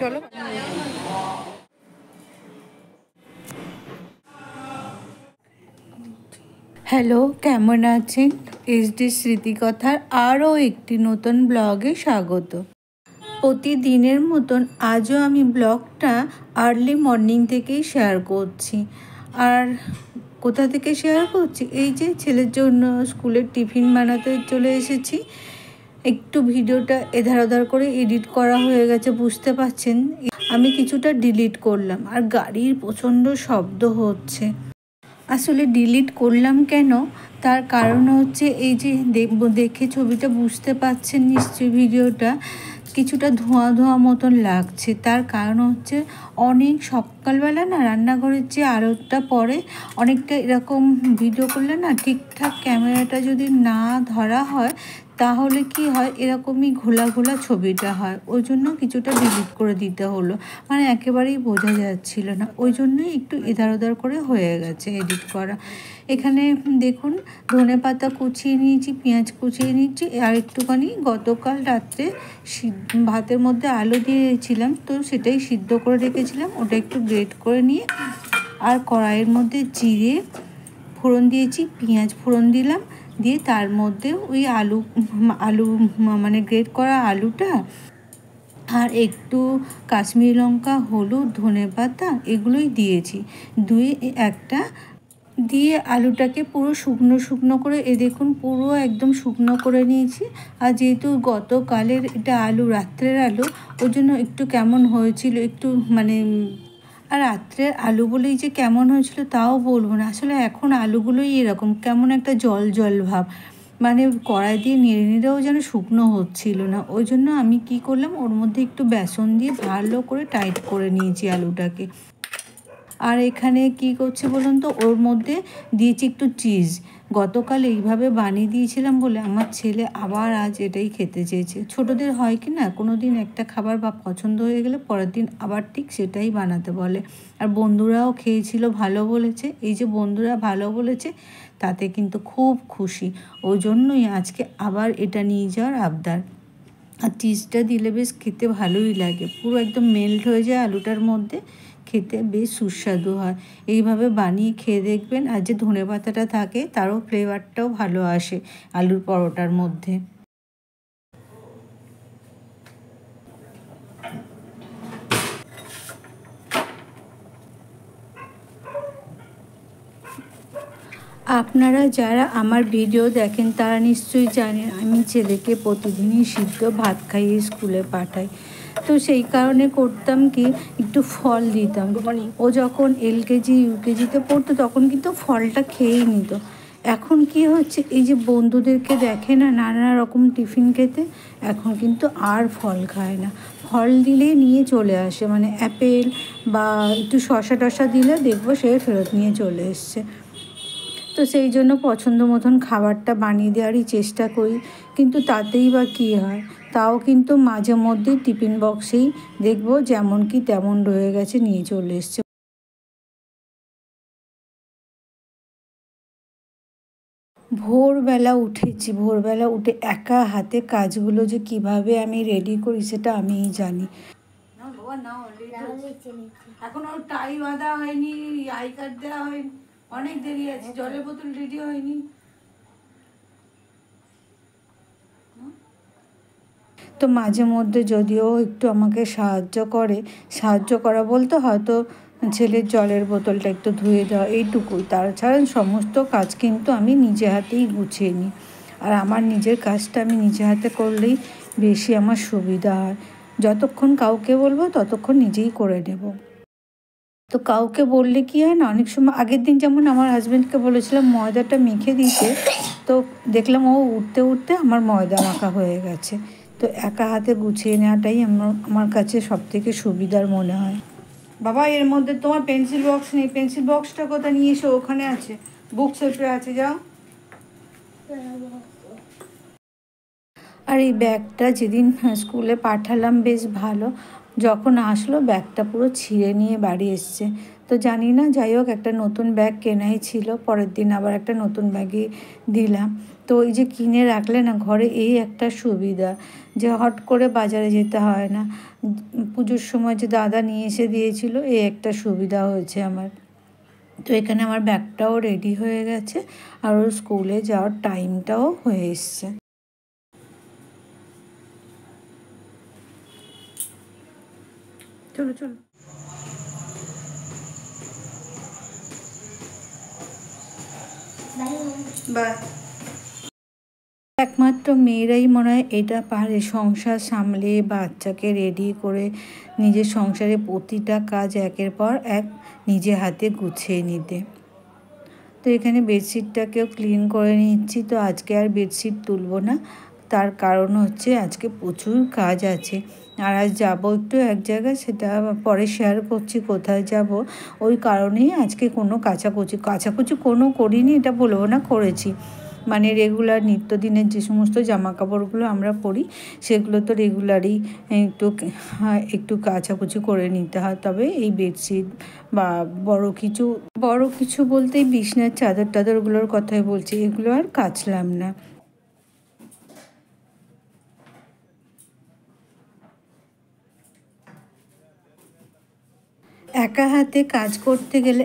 চলো। হ্যালো, কেমন আছেন? SD স্মৃতিকথার আরও একটি নতুন ব্লগে স্বাগত। প্রতিদিনের মতন আজও আমি ব্লগটা আর্লি মর্নিং থেকেই শেয়ার করছি। আর কোথা থেকে শেয়ার করছি? এই যে ছেলের জন্য স্কুলের টিফিন বানাতে চলে এসেছি। একটু ভিডিওটা এধার ওধার করে এডিট করা হয়ে গেছে, বুঝতে পারছেন। আমি কিছুটা ডিলিট করলাম, আর গাড়ির প্রচণ্ড শব্দ হচ্ছে। আসলে ডিলিট করলাম কেন, তার কারণ হচ্ছে এই যে দেখে ছবিটা বুঝতে পারছেন নিশ্চয়ই, ভিডিওটা কিছুটা ধোঁয়া ধোঁয়া মতন লাগছে। তার কারণ হচ্ছে অনেক সকালবেলা না রান্নাঘরের যে আলোটা পড়ে, অনেকটা এরকম ভিডিও করলে না ঠিকঠাক ক্যামেরাটা যদি না ধরা হয় তাহলে কি হয়, এরকমই ঘোলা ঘোলা ছবিটা হয়। ওই জন্য কিছুটা ডিলিট করে দিতে হলো, মানে একেবারেই বোঝা যাচ্ছিল না। ওই জন্যই একটু এধার ওধার করে হয়ে গেছে এডিট করা। এখানে দেখুন ধনেপাতা কুচিয়ে নিয়েছি, পেঁয়াজ কুচিয়ে নিয়েছি, আর একটুখানি গতকাল রাত্রে ভাতের মধ্যে আলু দিয়েছিলাম, তো সেটাই সিদ্ধ করে রেখেছিলাম, ওটা একটু গ্রেট করে নিয়ে আর কড়াইয়ের মধ্যে জিরে ফোড়ন দিয়েছি, পেঁয়াজ ফোড়ন দিলাম, দিয়ে তার মধ্যে ওই আলু মানে গ্রেট করা আলুটা আর একটু কাশ্মীরি লঙ্কা, হলুদ, ধনেপাতা এগুলোই দিয়েছি। একটা দিয়ে আলুটাকে পুরো শুকনো শুকনো করে, দেখুন পুরো একদম শুকনো করে নিয়েছি। আর যেহেতু গতকালের এটা আলু, রাত্রের আলু, ওই জন্য একটু কেমন হয়েছিল, একটু মানে, আর রাত্রের আলু বলেই যে কেমন হয়েছিল তাও বলবো না। আসলে এখন আলুগুলোই এরকম কেমন একটা জল জল ভাব, মানে কড়াই দিয়ে নেড়ে নেড়েও যেন শুকনো হচ্ছিল না। ওই জন্য আমি কি করলাম, ওর মধ্যে একটু বেসন দিয়ে ভালো করে টাইট করে নিয়েছি আলুটাকে। আর এখানে কি করছি বলুন তো, ওর মধ্যে দিয়েছি একটু চিজ। গতকাল এইভাবে বানিয়ে দিয়েছিলাম বলে আমার ছেলে আবার আজ এটাই খেতে চেয়েছে। ছোটদের হয় কি না, কোনো দিন একটা খাবার বা পছন্দ হয়ে গেলে পরের দিন আবার ঠিক সেটাই বানাতে বলে। আর বন্ধুরাও খেয়েছিল, ভালো বলেছে। এই যে বন্ধুরা ভালো বলেছে তাতে কিন্তু খুব খুশি, ওই জন্যই আজকে আবার এটা নিয়ে যাওয়ার আবদার। আর চিজটা দিলে বেশ খেতে ভালোই লাগে, পুরো একদম মেল্ট হয়ে যায় আলুটার মধ্যে, খেতে বেশ সুস্বাদু হয়। এইভাবে বানিয়ে খেয়ে দেখবেন। আর যে ধনেপাতাটা থাকে তারও ফ্লেভারটাও ভালো আসে আলুর পরোটার মধ্যে। আপনারা যারা আমার ভিডিও দেখেন তারা নিশ্চয়ই জানেন আমি ছেলেকে প্রতিদিনই সিদ্ধ ভাত খাইয়ে স্কুলে পাঠাই। তো সেই কারণে করতাম কি, একটু ফল দিতাম। ও যখন LKG UKGতে পড়তো তখন কিন্তু ফলটা খেয়েই নিত। এখন কি হচ্ছে, এই যে বন্ধুদেরকে দেখে না নানা রকম টিফিন খেতে, এখন কিন্তু আর ফল খায় না। ফল দিলেই নিয়ে চলে আসে, মানে অ্যাপেল বা একটু শসা টসা দিলে দেখবো সে ফেরত নিয়ে চলে এসছে। তো সেই জন্য পছন্দ মতন খাবারটা বানিয়ে দেওয়ারই চেষ্টা করি, কিন্তু তাতেই বা কী হয়, তাও কিন্তু মাঝে মধ্যে টিফিন বক্সেই দেখবো যেমন কি তেমন রয়ে গেছে, নিয়ে চলে এসছে। ভোরবেলা উঠেছি, ভোরবেলা উঠে একা হাতে কাজগুলো যে কিভাবে আমি রেডি করি সেটা আমিই জানি। এখন ওর টাই বাঁধা হয়নি, আই কার্ড দেওয়া হয়নি, অনেক দেরি আছে, জলের বোতল রেডি হয়নি। তো মাঝে মধ্যে যদিও একটু আমাকে সাহায্য করা বলতে হয়তো ছেলের জলের বোতলটা একটু ধুয়ে দেওয়া, এইটুকুই। তাছাড়া সমস্ত কাজ কিন্তু আমি নিজে হাতেই গুছিয়ে নিই। আর আমার নিজের কাজটা আমি নিজে হাতে করলেই বেশি আমার সুবিধা হয়। যতক্ষণ কাউকে বলবো ততক্ষণ নিজেই করে নেব। তো কাউকে বললে কি হয় না, অনেক সময় আগের দিন যেমন আমার হাজব্যান্ডকে বলেছিলাম ময়দাটা মেখে দিতে, তো দেখলাম ও উঠতে উঠতে আমার ময়দা মাখা হয়ে গেছে। তো একা হাতে গুছিয়ে নেওয়াটাই আমার কাছে সবথেকে সুবিধার মনে হয়। বাবা, এর মধ্যে তোমার পেন্সিল বক্স নেই, পেন্সিল বক্সটা কোথায় নিয়ে এসো, ওখানে আছে, বুক সেলফে আছে, যাও। আর এই ব্যাগটা যেদিন স্কুলে পাঠালাম বেশ ভালো, যখন আসলো ব্যাগটা পুরো ছিঁড়ে নিয়ে বাড়ি এসছে। তো জানি না, যাই হোক একটা নতুন ব্যাগ কেনাই ছিল, পরের দিন আবার একটা নতুন ব্যাগই দিলাম। তো এই যে কিনে রাখলে না ঘরে এই একটা সুবিধা যে হট করে বাজারে যেতে হয় না। পুজোর সময় যে দাদা নিয়ে এসে দিয়েছিল, এই একটা সুবিধা হয়েছে আমার। তো এখানে আমার ব্যাগটাও রেডি হয়ে গেছে আর ওর স্কুলে যাওয়ার টাইমটাও হয়ে এসছে। চলো চলো বাই। একমাত্র মেয়েরাই মনে হয় এটা পারে, সংসার সামলে বাচ্চাকে রেডি করে নিজের সংসারে প্রতিটা কাজ একের পর এক নিজে হাতে গুছিয়ে নিতে। তো এখানে বেডশিটটাকেও ক্লিন করে নিচ্ছি। তো আজকে আর বেডশিট তুলবো না, তার কারণ হচ্ছে আজকে প্রচুর কাজ আছে। আর আজ যাবো একটু এক জায়গায়, সেটা পরে শেয়ার করছি কোথায় যাব। ওই কারণেই আজকে কোনো কাচাকুচি কোনো করিনি, এটা বলবো না, করেছি। মানে রেগুলার নিত্যদিনের যে সমস্ত জামা কাপড়গুলো আমরা পরি, সেগুলো তো রেগুলারই একটু কাচাকুচি করে নিতে হয়। তবে এই বেডশিট বা বড় কিছু বলতে বিছনার চাদর টাদরগুলোর কথাই বলছি, এগুলো আর কাচলাম না। একা হাতে কাজ করতে গেলে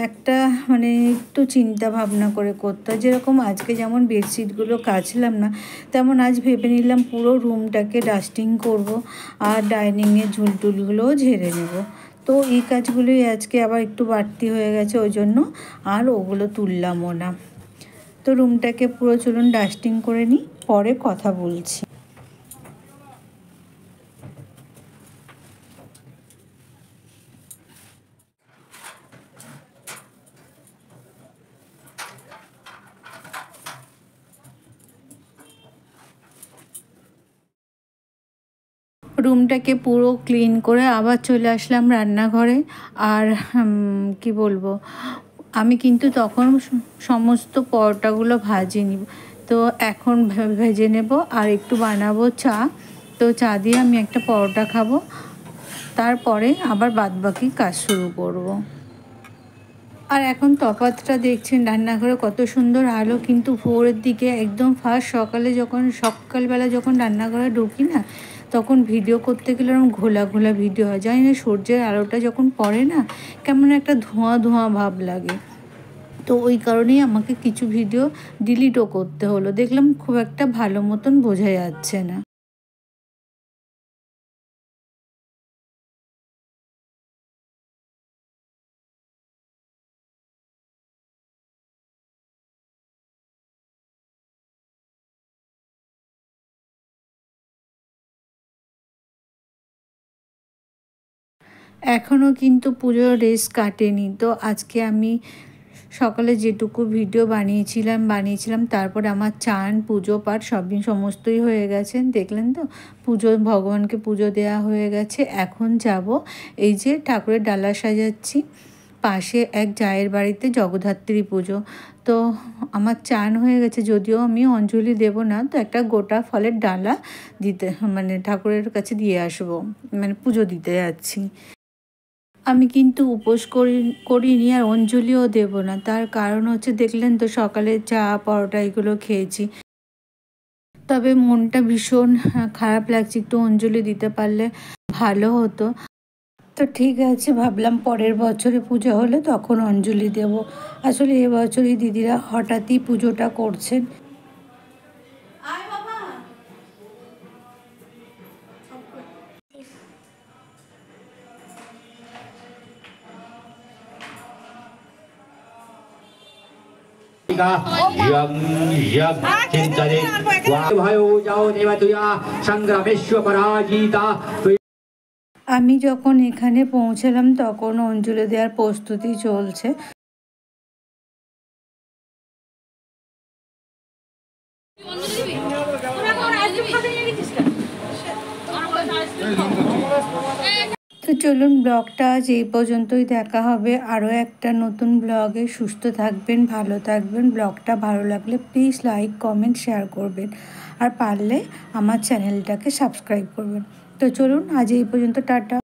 একটা মানে একটু চিন্তা ভাবনা করে করতে হয়। যেরকম আজকে যেমন বেডশিটগুলো কাচলাম না, তেমন আজ ভেবে নিলাম পুরো রুমটাকে ডাস্টিং করব আর ডাইনিংয়ের ঝুলটুলগুলোও ঝেড়ে নেব। তো এই কাজগুলোই আজকে আবার একটু বাড়তি হয়ে গেছে, ওই জন্য আর ওগুলো তুললামও না। তো রুমটাকে পুরো চলুন ডাস্টিং করে নিই, পরে কথা বলছি। রুমটাকে পুরো ক্লিন করে আবার চলে আসলাম রান্নাঘরে। আর কি বলবো, আমি কিন্তু তখন সমস্ত পরোটাগুলো ভাজিনি। তো এখন ভেজে নেব আর একটু বানাবো চা। তো চা দিয়ে আমি একটা পরোটা খাবো, তারপরে আবার বাদবাকি কাজ শুরু করব। আর এখন তফাতটা দেখছেন, রান্নাঘরে কত সুন্দর আলো, কিন্তু ভোরের দিকে একদম ফার্স্ট সকালবেলা যখন রান্নাঘরে ঢুকি না, তখন ভিডিও করতে গেলে ওরকম ঘোলা ঘোলা ভিডিও হয়। জানি না, সূর্যের আলোটা যখন পড়ে না, কেমন একটা ধোঁয়া ধোঁয়া ভাব লাগে। তো ওই কারণেই আমাকে কিছু ভিডিও ডিলিটও করতে হলো, দেখলাম খুব একটা ভালো মতন বোঝা যাচ্ছে না। এখনও কিন্তু পুজোর রেস কাটেনি। তো আজকে আমি সকালে যেটুকু ভিডিও বানিয়েছিলাম, তারপরে আমার চান পুজো পাঠ সমস্তই হয়ে গেছে, দেখলেন তো। ভগবানকে পুজো দেওয়া হয়ে গেছে। এখন যাব, এই যে ঠাকুরের ডালা সাজাচ্ছি, পাশে এক জায়ের বাড়িতে জগদ্ধাত্রী পুজো। তো আমার চান হয়ে গেছে, যদিও আমি অঞ্জলি দেব না, তো একটা গোটা ফলের ডালা দিতে মানে ঠাকুরের কাছে দিয়ে আসবো, মানে পুজো দিতে যাচ্ছি। আমি কিন্তু উপোস করিনি আর অঞ্জলিও দেব না। তার কারণ হচ্ছে, দেখলেন তো সকালে চা পরোটা এগুলো খেয়েছি। তবে মনটা ভীষণ খারাপ লাগছে, একটু অঞ্জলি দিতে পারলে ভালো হতো। তো ঠিক আছে, ভাবলাম পরের বছরে পুজো হলে তখন অঞ্জলি দেব। আসলে এবছরই দিদিরা হঠাৎই পুজোটা করছেন। আমি যখন এখানে পৌঁছালাম তখন অঞ্জলি দেওয়ার প্রস্তুতি চলছে। তো চলুন, ব্লগটা আজ এই পর্যন্তই। দেখা হবে আরও একটা নতুন ব্লগে। সুস্থ থাকবেন, ভালো থাকবেন। ব্লগটা ভালো লাগলে প্লিজ লাইক কমেন্ট শেয়ার করবেন, আর পারলে আমার চ্যানেলটাকে সাবস্ক্রাইব করবেন। তো চলুন আজ এই পর্যন্ত, টাটা।